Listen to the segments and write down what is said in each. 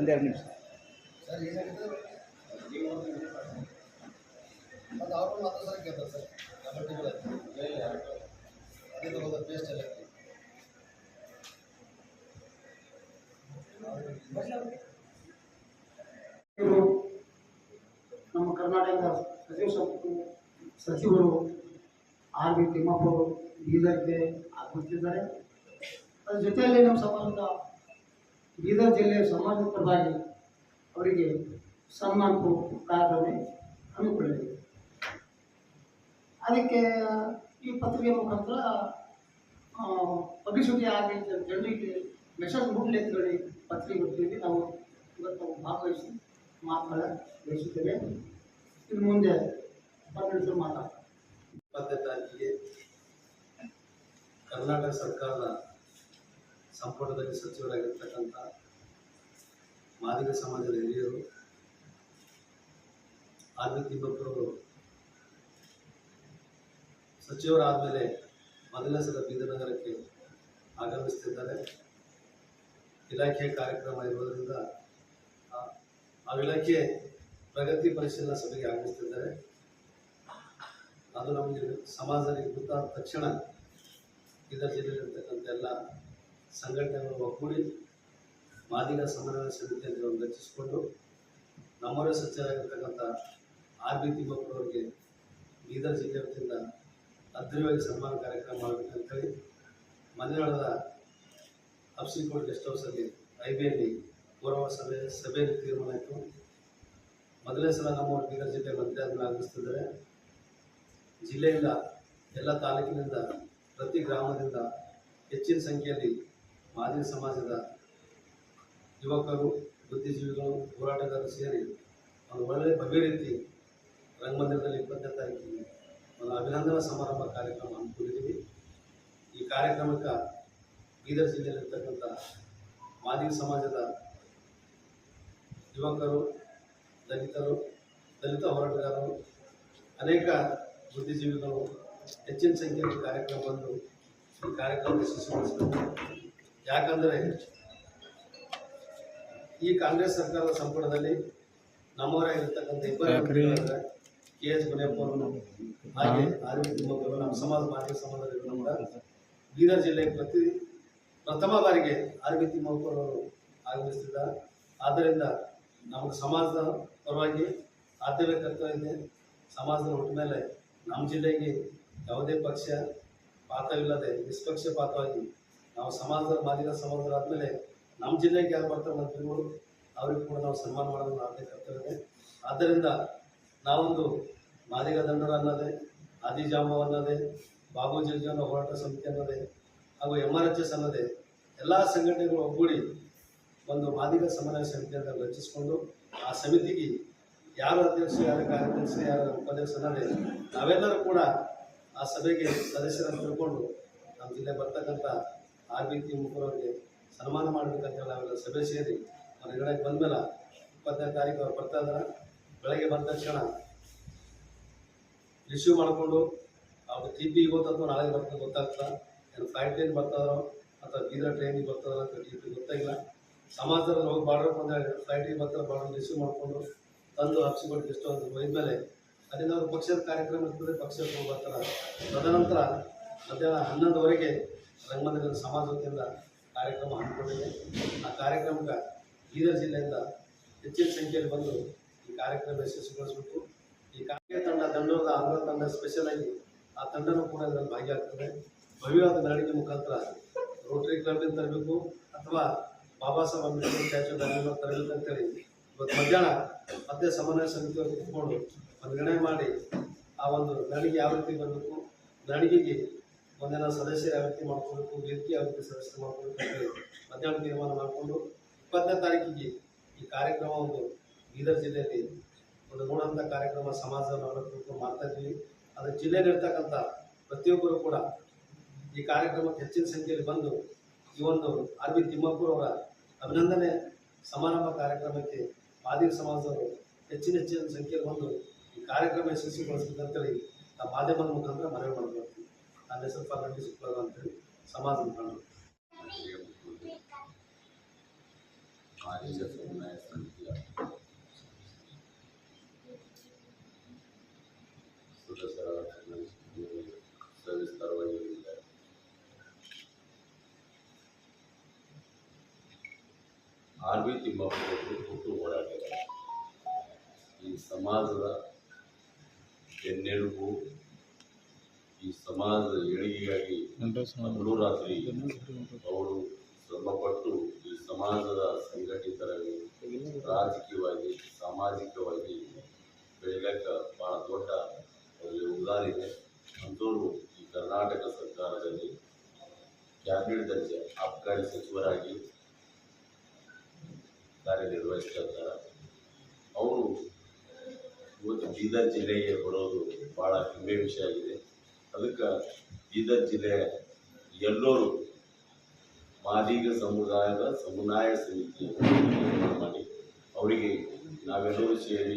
ಒಂದೆರಡು ನಿಮಿಷ ಸರ್ ಏನಾಗಿದೆ ಅದು ಅವ್ರು ಮಾತ್ರ ಸರ್ ಕೇಳ್ತಾರೆ ಸರ್ ಟೊಮೆಟೊ ಅದೇ ತಗೋದ ಪೇಸ್ಟ್ ಎಲ್ಲ ನಮ್ಮ ಕರ್ನಾಟಕದ ಸಚಿವರು ಆರ್ ಬಿ ತಿಮ್ಮಪ್ಪ ಬೀದರ್ಗೆ ಆಗಮಿಸಿದ್ದಾರೆ. ಅದರ ಜೊತೆಯಲ್ಲಿ ನಮ್ಮ ಸಮಾಜದ ಬೀದರ್ ಜಿಲ್ಲೆಯ ಸಮಾಜದ ಪರವಾಗಿ ಅವರಿಗೆ ಸನ್ಮಾನ ಕಾರ್ಯಕ್ರಮ ಹಮ್ಮಿಕೊಳ್ಳಲಿದೆ. ಅದಕ್ಕೆ ಈ ಪತ್ರಿಕೆ ಮುಖಾಂತರ ಪಬ್ಲಿಸಿಟಿ ಆಗಲಿ ಜನರಿಗೆ ಮೆಸೇಜ್ ಮುಟ್ಲಿ ಅಂತೇಳಿ ಪತ್ರಿಕೆ ನಾವು ಇವತ್ತು ಭಾಗವಹಿಸಿ ಮಾತನಾಡ ಬಯಸುತ್ತೇವೆ. ಇನ್ನು ಮುಂದೆ ಬಂದಿಳಿದು ಮಾತಾಡ್ತಾರೆ. 20ನೇ ತಾರೀಕಿಗೆ ಕರ್ನಾಟಕ ಸರ್ಕಾರದ ಸಂಪುಟದಲ್ಲಿ ಸಚಿವರಾಗಿರ್ತಕ್ಕಂಥ ಮಾದಿಗ ಸಮಾಜದ ಹಿರಿಯರು ಆರ್ ಬಿ ತಿಮ್ಮಪ್ಪರವರು ಸಚಿವರಾದ ಮೇಲೆ ಮೊದಲನೇ ಸಲ ಬೀದರ್ ನಗರಕ್ಕೆ ಆಗಮಿಸುತ್ತಿದ್ದಾರೆ. ಇಲಾಖೆಯ ಕಾರ್ಯಕ್ರಮ ಇರುವುದರಿಂದ ಆ ಇಲಾಖೆ ಪ್ರಗತಿ ಪರಿಶೀಲನಾ ಸಭೆಗೆ ಆಗಮಿಸುತ್ತಿದ್ದಾರೆ. ಅದು ನಮಗೆ ಸಮಾಜದಲ್ಲಿ ಗೊತ್ತಾದ ತಕ್ಷಣ ಬೀದರ್ ಜಿಲ್ಲೆಯಲ್ಲಿರ್ತಕ್ಕಂಥ ಎಲ್ಲ ಸಂಘಟನೆಗಳು ಒಗ್ಗೂಡಿ ಮಾದಿಗ ಸಮನ್ವಯ ಸಮಿತಿಯನ್ನು ರಚಿಸಿಕೊಂಡು ನಮ್ಮವರೇ ಸಚಿವರಾಗಿರ್ತಕ್ಕಂಥ ಆರ್ ಬಿ ತಿಮ್ಮಪ್ಪರವರಿಗೆ ಬೀದರ್ ಜಿಲ್ಲೆ ವತಿಯಿಂದ ಅದ್ದೂರಿಯಾಗಿ ಸನ್ಮಾನ ಕಾರ್ಯಕ್ರಮ ಮಾಡಬೇಕಂತೇಳಿ ಮೊನ್ನೆ ನಡೆದ ಅಫ್ಸಿಕೋಟ್ ಗೆಸ್ಟ್ ಹೌಸಲ್ಲಿ ಐಬಿಯಲ್ಲಿ ಪೂರ್ವ ಸಭೆಯಲ್ಲಿ ತೀರ್ಮಾನ ಆಯಿತು. ಮೊದಲನೇ ಸಲ ನಮ್ಮವರು ಬೀದರ್ ಜಿಲ್ಲೆ ಮಂತ್ರಿಯಾಗಿ ಆಗಮಿಸ್ತಿದ್ದಾರೆ. ಜಿಲ್ಲೆಯಿಂದ ಎಲ್ಲ ತಾಲೂಕಿನಿಂದ ಪ್ರತಿ ಗ್ರಾಮದಿಂದ ಹೆಚ್ಚಿನ ಸಂಖ್ಯೆಯಲ್ಲಿ ಮಾದಿಗ ಸಮಾಜದ ಯುವಕರು, ಬುದ್ಧಿಜೀವಿಗಳು, ಹೋರಾಟಗಾರರು ಸೇರಿ ಒಂದು ಒಳ್ಳೆಯ ಭವ್ಯ ರೀತಿ ರಂಗಮಂದಿರದಲ್ಲಿ 20ನೇ ತಾರೀಕಿಗೆ ಒಂದು ಅಭಿನಂದನಾ ಸಮಾರಂಭ ಕಾರ್ಯಕ್ರಮ ಹಮ್ಮಿಕೊಂಡಿದ್ದೀವಿ. ಈ ಕಾರ್ಯಕ್ರಮಕ್ಕೆ ಬೀದರ್ ಜಿಲ್ಲೆಯಲ್ಲಿರ್ತಕ್ಕಂಥ ಮಾದಿಗ ಸಮಾಜದ ಯುವಕರು, ದಲಿತ ಹೋರಾಟಗಾರರು, ಅನೇಕ ಬುದ್ಧಿಜೀವಿಗಳು ಹೆಚ್ಚಿನ ಸಂಖ್ಯೆಯಲ್ಲಿ ಕಾರ್ಯಕ್ರಮ ಬಂದು ಈ ಕಾರ್ಯಕ್ರಮ ಯಶಸ್ವಿಗೊಳಿಸಬೇಕು. ಯಾಕಂದರೆ ಈ ಕಾಂಗ್ರೆಸ್ ಸರ್ಕಾರದ ಸಂಪುಟದಲ್ಲಿ ನಮ್ಮವರಾಗಿರ್ತಕ್ಕಂಥ ಇಬ್ಬರು ಕೆ ಎಚ್ ಮುನಿಯಪ್ಪ ಅವರು ಹಾಗೆ ಆರ್ ಬಿ ತಿಮ್ಮಪ್ಪರು ನಮ್ಮ ಸಮಾಜ ಮಾದಿಗ ಸಮಾಜದಲ್ಲಿ ಕೂಡ ಬೀದರ್ ಜಿಲ್ಲೆಗೆ ಪ್ರಥಮ ಬಾರಿಗೆ ಆರ್ ಬಿ ತಿಮ್ಮಪ್ಪರವರು ಆಗಮಿಸುತ್ತಿದ್ದಾರೆ. ಆದ್ದರಿಂದ ನಮಗೆ ಸಮಾಜದ ಪರವಾಗಿ ಆದ್ಯತೆ ಕರ್ತವ್ಯ ಇದೆ. ಸಮಾಜದ ಒಟ್ಟ ಮೇಲೆ ನಮ್ಮ ಜಿಲ್ಲೆಗೆ ಯಾವುದೇ ಪಕ್ಷ ಪಾತ್ರವಿಲ್ಲದೆ ನಿಷ್ಪಕ್ಷಪಾತವಾಗಿ ನಾವು ಸಮಾಜದ ಮಾದಿಗ ಸಮಾಜರಾದಮೇಲೆ ನಮ್ಮ ಜಿಲ್ಲೆಗೆ ಯಾರು ಬರ್ತಾರೆ ಮಂತ್ರಿಗಳು ಅವ್ರಿಗೆ ಕೂಡ ನಾವು ಸನ್ಮಾನ ಮಾಡೋದು ಆದ್ಯತೆ ಕರ್ತವ್ಯ ಇದೆ. ಆದ್ದರಿಂದ ನಾವೊಂದು ಮಾದಿಗ ದಂಡರ ಅನ್ನೋದೇ, ಆದಿಜಾಂಬವ ಅನ್ನೋದೇ, ಬಾಬು ಜಗಜೀವನ ಹೋರಾಟ ಸಮಿತಿ ಅನ್ನೋದೇ ಹಾಗೂ MRHS ಅನ್ನೋದೇ ಎಲ್ಲ ಸಂಘಟನೆಗಳು ಒಗ್ಗೂಡಿ ಒಂದು ಮಾದಿಗ ಸಮನ್ವಯ ಸಮಿತಿಯನ್ನು ರಚಿಸಿಕೊಂಡು ಆ ಸಮಿತಿಗೆ ಯಾರು ಅಧ್ಯಕ್ಷ, ಯಾರ ಕಾರ್ಯದರ್ಶಿ, ಯಾರ ಉಪಾಧ್ಯಕ್ಷ ಅನ್ನೋದೇ ನಾವೆಲ್ಲರೂ ಕೂಡ ಆ ಸಭೆಗೆ ಸದಸ್ಯರನ್ನು ತಿಳ್ಕೊಂಡು ನಮ್ಮ ಜಿಲ್ಲೆ ಬರ್ತಕ್ಕಂಥ ಆರ್ ಬಿ ತಿಮ್ಮಪ್ಪರವರಿಗೆ ಸನ್ಮಾನ ಮಾಡಬೇಕಂತ ನಾವೆಲ್ಲ ಸಭೆ ಸೇರಿ ಹೊರಗಡೆ ಬಂದಮೇಲೆ 20ನೇ ತಾರೀಕು ಅವ್ರು ಬರ್ತಾ ಇದ್ದಾರೆ. ಬೆಳಗ್ಗೆ ಬಂದ ತಕ್ಷಣ ರಿಸೀವ್ ಮಾಡಿಕೊಂಡು ಅವ್ರು TP ಇವತ್ತು ಅಥವಾ ನಾಳೆ ಬರ್ತದೆ ಗೊತ್ತಾಗ್ತದೆ. ಏನು ಫ್ಲೈಟ್ ಟ್ರೈನ್ ಬರ್ತಾರೋ ಅಥವಾ ಬೀದರ್ ಟ್ರೈನಿಗೆ ಬರ್ತದೋ ಅಥವಾ TP ಗೊತ್ತಾಗಿಲ್ಲ. ಸಮಾಜದಲ್ಲಿ ಹೋಗಿ ಬಾರ್ಡರ್ ಬಂದರೆ ಫ್ಲೈಟಿಗೆ ಬರ್ತಾರೆ, ಬಾರ್ಡರ್ ರಿಸೀವ್ ಮಾಡಿಕೊಂಡು ತಂದು ಹಬ್ಸಿಕೊಂಡು ಎಷ್ಟು ಅಂತ ಹೋದ್ಮೇಲೆ ಅಲ್ಲಿಂದ ಅವರು ಪಕ್ಷದ ಕಾರ್ಯಕ್ರಮ ಇರ್ತದೆ, ಪಕ್ಷಕ್ಕೆ ಹೋಗಿ ಬರ್ತಾರೆ. ತದನಂತರ ಮಧ್ಯಾಹ್ನ 11:00ವರೆಗೆ ರಂಗಮಂದಿರದ ಸಮಾಜ ವತಿಯಿಂದ ಕಾರ್ಯಕ್ರಮ ಹಮ್ಮಿಕೊಂಡಿದೆ. ಆ ಕಾರ್ಯಕ್ರಮಕ್ಕೆ ಬೀದರ್ ಜಿಲ್ಲೆಯಿಂದ ಹೆಚ್ಚಿನ ಸಂಖ್ಯೆಯಲ್ಲಿ ಬಂದು ಈ ಕಾರ್ಯಕ್ರಮ ಯಶಸ್ವಿಗೊಳಿಸಬೇಕು. ಈ ಕಾರ್ಯ ದಂಡೋರದ ಆಂಧ್ರ ತಂಡ ಸ್ಪೆಷಲ್ ಆಗಿ ಆ ತಂಡನೂ ಕೂಡ ಇದರಲ್ಲಿ ಭಾಗಿಯಾಗ್ತದೆ. ಭವ್ಯವಾದ ಮೆರವಣಿಗೆ ಮುಖಾಂತರ ರೋಟರಿ ಕ್ಲಬ್ನಿಂದ ತರಬೇಕು ಅಥವಾ ಬಾಬಾ ಸಾಹೇಬ್ ಅಂಬೇಡ್ಕರ್ ಸ್ಟ್ಯಾಚ್ಯೂ ದಾನಿಗಳು ತರಬೇಕು ಅಂತೇಳಿ ಇವತ್ತು ಮಧ್ಯಾಹ್ನ ಮತ್ತೆ ಸಮನ್ವಯ ಸಮಿತಿಯವರು ಕೂತ್ಕೊಂಡು ಒಂದು ನಿರ್ಣಯ ಮಾಡಿ ಆ ಒಂದು ಮೆರವಣಿಗೆ ಯಾವ ರೀತಿ ಬರಬೇಕು, ಮೆರವಣಿಗೆಗೆ ಒಂದಿನ ಸದಸ್ಯರು ಯಾವ ರೀತಿ ಮಾಡ್ಕೋಬೇಕು, ವೇದಿಕೆ ಯಾವ ರೀತಿ ಸದಸ್ಯರು ಮಾಡ್ಕೋಬೇಕು ಅಂತೇಳಿ ಮಧ್ಯಾಹ್ನ ತೀರ್ಮಾನ ಮಾಡಿಕೊಂಡು 20ನೇ ತಾರೀಕಿಗೆ ಈ ಕಾರ್ಯಕ್ರಮ ಒಂದು ಬೀದರ್ ಜಿಲ್ಲೆಯಲ್ಲಿ ಒಂದು ನೋಡುವಂಥ ಕಾರ್ಯಕ್ರಮ ಸಮಾಜವನ್ನು ಅವಲಂಬಿಸಿಕೊಂಡು ಮಾಡ್ತಾ ಇದ್ದೀವಿ. ಅದರ ಜಿಲ್ಲೆಯಲ್ಲಿರ್ತಕ್ಕಂಥ ಪ್ರತಿಯೊಬ್ಬರು ಕೂಡ ಈ ಕಾರ್ಯಕ್ರಮಕ್ಕೆ ಹೆಚ್ಚಿನ ಸಂಖ್ಯೆಯಲ್ಲಿ ಬಂದು ಈ ಒಂದು ಆರ್ ಬಿ ತಿಮ್ಮಪ್ಪರವರ ಅಭಿನಂದನೆ ಸಮಾರಂಭ ಕಾರ್ಯಕ್ರಮಕ್ಕೆ ಮಾದಿಗ ಸಮಾಜದವರು ಹೆಚ್ಚಿನ ಸಂಖ್ಯೆಯಲ್ಲಿ ಬಂದು ಈ ಕಾರ್ಯಕ್ರಮ ಯಶಸ್ವಿಗೊಳಿಸಬೇಕಂತೇಳಿ ಆ ಮಾಧ್ಯಮದ ಮುಖಾಂತರ ಮನವಿ ಮಾಡ್ಕೊಳ್ತೀವಿ. ನನ್ನ ಹೆಸರು ಫರ್ನಾಂಡಿ ಶುಕ್ಲರ್ ಅಂತೇಳಿ ಸಮಾಜ ಮುಖಂಡರು. ಮಾದಿಗ ಸಮುದಾಯ ಸಮಿತಿಯ ಸದಸ್ಯರ ಸವಿಸ್ತಾರವಾಗಿ ಹೇಳಿದ್ದಾರೆ. ಆರ್ ವಿ ತಿಮ್ಮಪ್ಪನವರು ಹುಟ್ಟು ಹೋರಾಟಗಾರ, ಈ ಸಮಾಜದ ಬೆನ್ನೆಲುಬು, ಈ ಸಮಾಜದ ಏಳಿಗೆಗಾಗಿ ಹಗಲು ರಾತ್ರಿ ಅವರು ಶ್ರಮಪಟ್ಟು ಈ ಸಮಾಜದ ಸಂಘಟಿತರಾಗಿ ರಾಜಕೀಯವಾಗಿ ಸಾಮಾಜಿಕವಾಗಿ ಬೆಳೆಯಲಿಕ್ಕೆ ಭಾಳ ದೊಡ್ಡ ಯೋಗದಾನ ಇದೆ. ಅಂಥವರು ಈ ಕರ್ನಾಟಕ ಸರ್ಕಾರದಲ್ಲಿ ಕ್ಯಾಬಿನೆಟ್ ದರ್ಜೆ ಅಬಕಾರಿ ಸಚಿವರಾಗಿ ಕಾರ್ಯನಿರ್ವಹಿಸ್ತಾ ಇದ್ದಾರೆ. ಅವರು ಇವತ್ತು ಬೀದರ್ ಜಿಲ್ಲೆಗೆ ಬರೋದು ಭಾಳ ಹೆಮ್ಮೆ ವಿಷಯ ಆಗಿದೆ. ಅದಕ್ಕೆ ಬೀದರ್ ಜಿಲ್ಲೆಯ ಎಲ್ಲರೂ ಮಾದಿಗ ಸಮುದಾಯದ ಸಮನ್ವಯ ಸಮಿತಿ ಮಾಡಿ ಅವರಿಗೆ ನಾವೆಲ್ಲರೂ ಸೇರಿ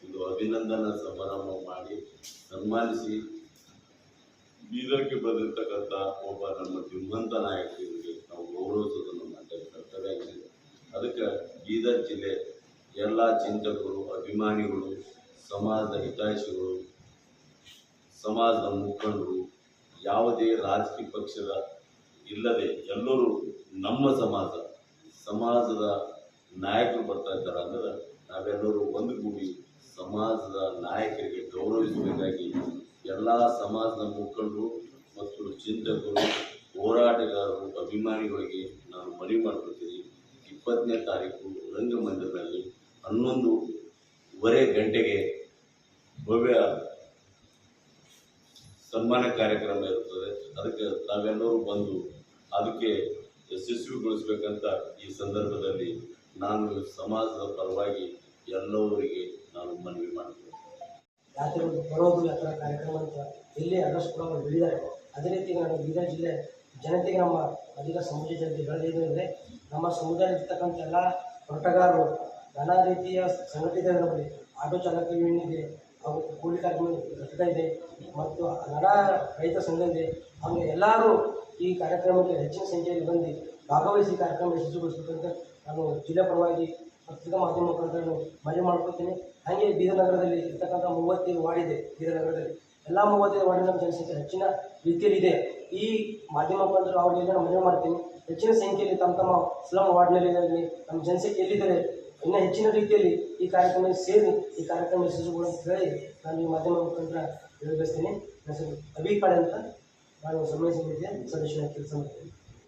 ಒಂದು ಅಭಿನಂದನಾ ಸಮಾರಂಭ ಮಾಡಿ ಸನ್ಮಾನಿಸಿ ಬೀದರ್ಗೆ ಬಂದಿರತಕ್ಕಂಥ ಒಬ್ಬ ನಮ್ಮ ಧೀಮಂತ ನಾಯಕರಿಗೆ ನಾವು ಗೌರವಿಸೋದು ನಮ್ಮ ಕರ್ತವ್ಯ ಆಗಿದೆ. ಅದಕ್ಕೆ ಬೀದರ್ ಜಿಲ್ಲೆ ಎಲ್ಲ ಚಿಂತಕರು, ಅಭಿಮಾನಿಗಳು, ಸಮಾಜದ ಹಿತೈಷಿಗಳು, ಸಮಾಜದ ಮುಖಂಡರು, ಯಾವುದೇ ರಾಜಕೀಯ ಪಕ್ಷದ ಇಲ್ಲದೆ ಎಲ್ಲರೂ ನಮ್ಮ ಸಮಾಜದ ನಾಯಕರು ಬರ್ತಾ ಇದ್ದಾರೆ ಅಂದ್ರೆ ನಾವೆಲ್ಲರೂ ಒಂದುಗೂಡಿ ಸಮಾಜದ ನಾಯಕರಿಗೆ ಗೌರವಿಸಬೇಕಾಗಿ ಎಲ್ಲ ಸಮಾಜದ ಮುಖಂಡರು ಮತ್ತು ಚಿಂತಕರು, ಹೋರಾಟಗಾರರು, ಅಭಿಮಾನಿಗಳಿಗೆ ನಾನು ಮನವಿ ಮಾಡ್ಕೊಳ್ತೀನಿ. 20ನೇ ತಾರೀಕು ರಂಗಮಂದಿರದಲ್ಲಿ 11:15 ಗಂಟೆಗೆ ಭವ್ಯ ಸನ್ಮಾನ ಕಾರ್ಯಕ್ರಮ ಇರುತ್ತದೆ. ಅದಕ್ಕೆ ತಾವೆಲ್ಲರೂ ಬಂದು ಅದಕ್ಕೆ ಯಶಸ್ವಿಗೊಳಿಸಬೇಕಂತ ಈ ಸಂದರ್ಭದಲ್ಲಿ ನಾನು ಸಮಾಜದ ಪರವಾಗಿ ಎಲ್ಲವರಿಗೆ ನಾನು ಮನವಿ ಮಾಡ್ತೀನಿ. ಯಾತ್ರೆಗಳು ಬರೋದು ಯಾತ್ರಾ ಕಾರ್ಯಕ್ರಮ ಅಂತ ಎಲ್ಲಿ ಅಡ್ರೆಸ್ ಕೂಡ ಅವರು ಹೇಳಿದ್ದಾರೆ. ಅದೇ ರೀತಿ ನಾನು ಬೀದರ್ ಜಿಲ್ಲೆ ಜನತೆಗೆ ನಮ್ಮ ಅಧಿಕ ಸಮಾಜ ಜನತೆ ಹೇಳೋದೇನೆಂದರೆ, ನಮ್ಮ ಸಮುದಾಯದಲ್ಲಿರ್ತಕ್ಕಂಥ ಎಲ್ಲ ಹೋರಾಟಗಾರರು ನಾನಾ ರೀತಿಯ ಸಂಘಟಿತರಲ್ಲಿ ಆಟೋ ಚಾಲಕ ಯೂನಿಯನ್ ಇದೆ, ಹಾಗೂ ಕೂಲಿ ಕಾರ್ಮಿಕ ಘಟಕ ಇದೆ ಮತ್ತು ನಾನಾ ರೈತ ಸಂಘ ಇದೆ. ಹಾಗೂ ಎಲ್ಲರೂ ಈ ಕಾರ್ಯಕ್ರಮಕ್ಕೆ ಹೆಚ್ಚಿನ ಸಂಖ್ಯೆಯಲ್ಲಿ ಬಂದು ಭಾಗವಹಿಸಿ ಕಾರ್ಯಕ್ರಮ ಯಶಸ್ವಿಗೊಳಿಸಬೇಕಂತ ನಾನು ಜಿಲ್ಲಾ ಪರವಾಗಿ ಪತ್ರಿಕಾ ಮಾಧ್ಯಮ ಮುಖಾಂತರ ಮನವಿ ಮಾಡ್ಕೊತೀನಿ. ಹಾಗೆ ಬೀದರ್ ನಗರದಲ್ಲಿ ಇರ್ತಕ್ಕಂಥ 35 ವಾರ್ಡ್ ಇದೆ. ಬೀದರ್ ನಗರದಲ್ಲಿ ಎಲ್ಲ 35 ವಾರ್ಡಿನ ಜನಸಂಖ್ಯೆ ಹೆಚ್ಚಿನ ರೀತಿಯಲ್ಲಿ ಇದೆ. ಈ ಮಾಧ್ಯಮ ಮುಖಾಂತರ ಅವರಿಗೆ ನಾನು ಮನವಿ ಮಾಡ್ತೀನಿ, ಹೆಚ್ಚಿನ ಸಂಖ್ಯೆಯಲ್ಲಿ ತಮ್ಮ ಸ್ಲಮ್ ವಾರ್ಡ್ನಲ್ಲಿ ನಮ್ಮ ಜನಸಂಖ್ಯೆ ಎಲ್ಲಿದ್ದಾರೆ ಇನ್ನೂ ಹೆಚ್ಚಿನ ರೀತಿಯಲ್ಲಿ ಈ ಕಾರ್ಯಕ್ರಮದಲ್ಲಿ ಸೇರಿ ಈ ಕಾರ್ಯಕ್ರಮ ಯಶಸ್ವಿಗಳು ಅಂತ ಹೇಳಿ ನಾನು ಈ ಮಾಧ್ಯಮ ಮುಖಾಂತರ ಹೇಳಬಯಸ್ತೀನಿ. ನನ್ನ ಹೆಸರು ಅಭಿಕಾಳೆ ಅಂತ, ನಾನು ಸಮಯ ಸಮಿತಿಯ ಸದಸ್ಯನಾಗಿ ಕೆಲಸ ಮಾಡ್ತೀನಿ.